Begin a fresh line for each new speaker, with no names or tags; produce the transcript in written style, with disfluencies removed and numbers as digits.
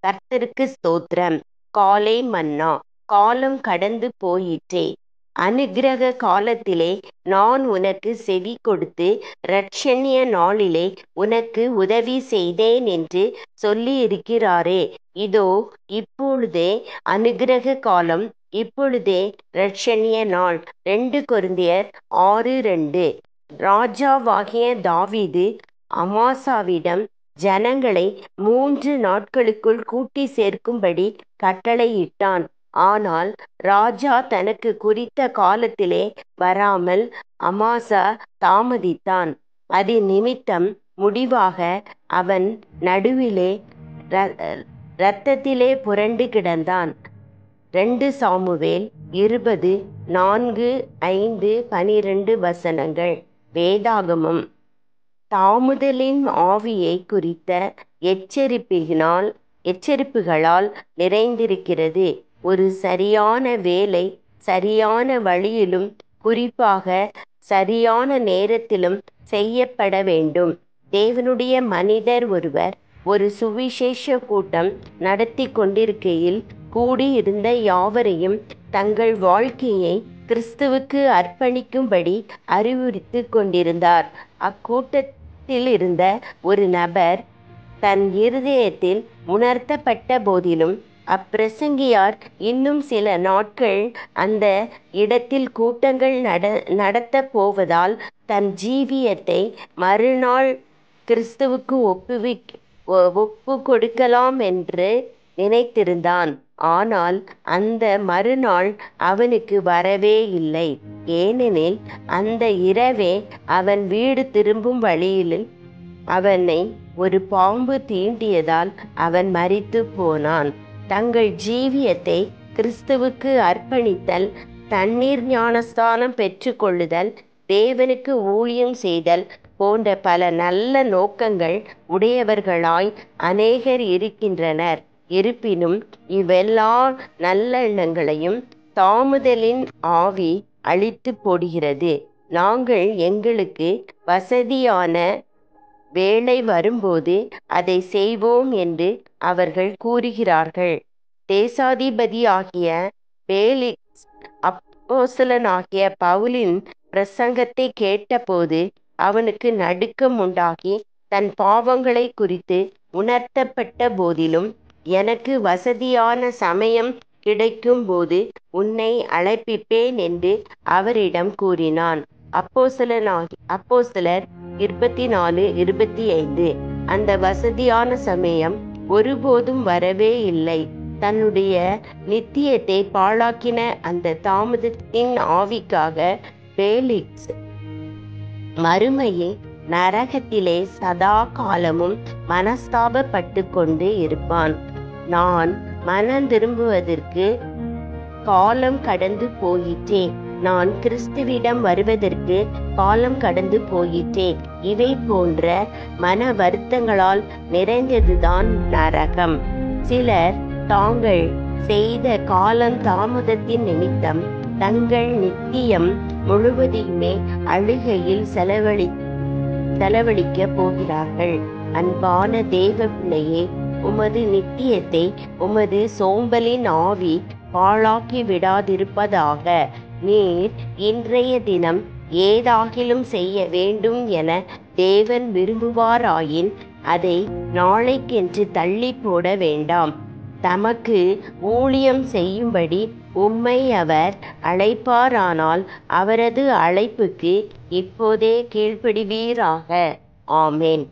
கர்த்தருக்கு ஸ்தோத்திரம். காலை மன்னா. காலம் கடந்து போயிற்றே. அனுக்கிரக காலத்திலே நான் உனக்கு செவி கொடுத்து இரட்சணிய நாளிலே உனக்கு உதவி செய்தேன் என்று சொல்லியிருக்கிறாரே. இதோ இப்பொழுதே அனுக்கிரக காலம், இப்பொழுதே இரட்சணிய நாள். 2 கொரிந்தியர் 6:2. ராஜாவாகிய தாவீது அமாசாவிடம் ஜனங்களை 3 நாட்களுக்குள் கூட்டி சேர்க்கும்படி கட்டளையிட்டான். ஆனால் ராஜா தனக்கு குறித்த காலத்திலே வராமல் அமாசா தாமதித்தான். அதினிமித்தம் முடிவாக அவன் நடுவிலே இரத்தத்திலே புரண்டு கிடந்தான். 2 சாமுவேல் 20:4-5-12 வேதாகமம். தாமுதலின் ஆவியை குறித்த எச்சரிப்புகளால் நிறைந்திருக்கிறது. ஒரு சரியான வேலை சரியான வழியிலும் குறிப்பாக சரியான நேரத்திலும் செய்யப்பட வேண்டும். தேவனுடைய மனிதர் ஒருவர் ஒரு சுவிசேஷ கூட்டம் நடத்தி கொண்டிருக்கையில் கூடியிருந்த யாவரையும் தங்கள் வாழ்க்கையை கிறிஸ்துவுக்கு அர்ப்பணிக்கும்படி அறிவுறுத்தி கொண்டிருந்தார். அக்கூட்டத்திலிருந்த ஒரு நபர் தன் இருதயத்தில் உணர்த்தப்பட்ட போதிலும் அப்பிரசங்கியார் இன்னும் சில நாட்கள் அந்த இடத்தில் கூட்டங்கள் நடத்தப் போவதால் தன் ஜீவியத்தை மறுநாள் கிறிஸ்துவுக்கு ஒப்பு கொடுக்கலாம் என்று நினைத்திருந்தான். ஆனால் அந்த மறுநாள் அவனுக்கு வரவே இல்லை. ஏனெனில் அந்த இரவே அவன் வீடு திரும்பும் வழியில் அவனை ஒரு பாம்பு தீண்டியதால் அவன் மரித்து போனான். தங்கள் ஜீவியத்தை கிறிஸ்துவுக்கு அர்ப்பணித்தல், தண்ணீர் ஞானஸ்தானம் பெற்றுக்கொள்ளுதல், தேவனுக்கு ஊழியம் செய்தல் போன்ற பல நல்ல நோக்கங்கள் உடையவர்களாய் அநேகர் இருக்கின்றனர். இருப்பினும் இவ்வெல்லா நல்லெண்ணங்களையும் தாமுதலின் ஆவி அழித்து போடுகிறது. நாங்கள் எங்களுக்கு வசதியான வேளை வரும்போது அதை செய்வோம் என்று அவர்கள் கூறுகிறார்கள். தேசாதிபதியாகிய பேலிக்ஸ் அப்போஸ்தலனாகிய பவுலின் பிரசங்கத்தை கேட்டபோது அவனுக்கு நடுக்கம் உண்டாகி தன் பாவங்களை குறித்து உணர்த்தப்பட்ட போதிலும், எனக்கு வசதியான சமயம் கிடைக்கும் போது உன்னை அழைப்பிப்பேன் என்று அவரிடம் கூறினான். அப்போஸ்தலர் 24:25. அந்த வசதியான சமயம் ஒருபோதும் வரவே இல்லை. தன்னுடைய நித்தியத்தை பாழாக்கின அந்த தாமதத்தின் ஆவிக்காக பேலிக்ஸ் மறுமையில் நரகத்திலே சதா காலமும் மனஸ்தாபப்பட்டு கொண்டு இருப்பான். நான் மனம் திரும்புவதற்கு காலம் கடந்து போயிற்றே. நான் கிறிஸ்துவிடம் வருவதற்கு காலம் கடந்து போயிற்றே. இவை போன்ற மன வருத்தங்களால் நிறைந்ததுதான் நரகம். சிலர் தாங்கள் செய்த காலம் தாமதத்தின் நிமித்தம் தங்கள் நித்தியம் முழுவதையுமே அழுகையில் செலவழிக்க போகிறார்கள். அன்பான தேவ பிள்ளையே, உமது நித்தியத்தை உமது சோம்பலின் ஆவி பாழாக்கி விடாதிருப்பதாக. நீர் இன்றைய தினம் ஏதாகிலும் செய்ய வேண்டும் என தேவன் விரும்புவாராயின் அதை நாளைக்கென்று தள்ளி போட வேண்டாம். தமக்கு ஊழியம் செய்யும்படி உம்மை அவர் அழைப்பாரானால் அவரது அழைப்புக்கு இப்போதே கீழ்ப்படிவீராக. ஆமென்.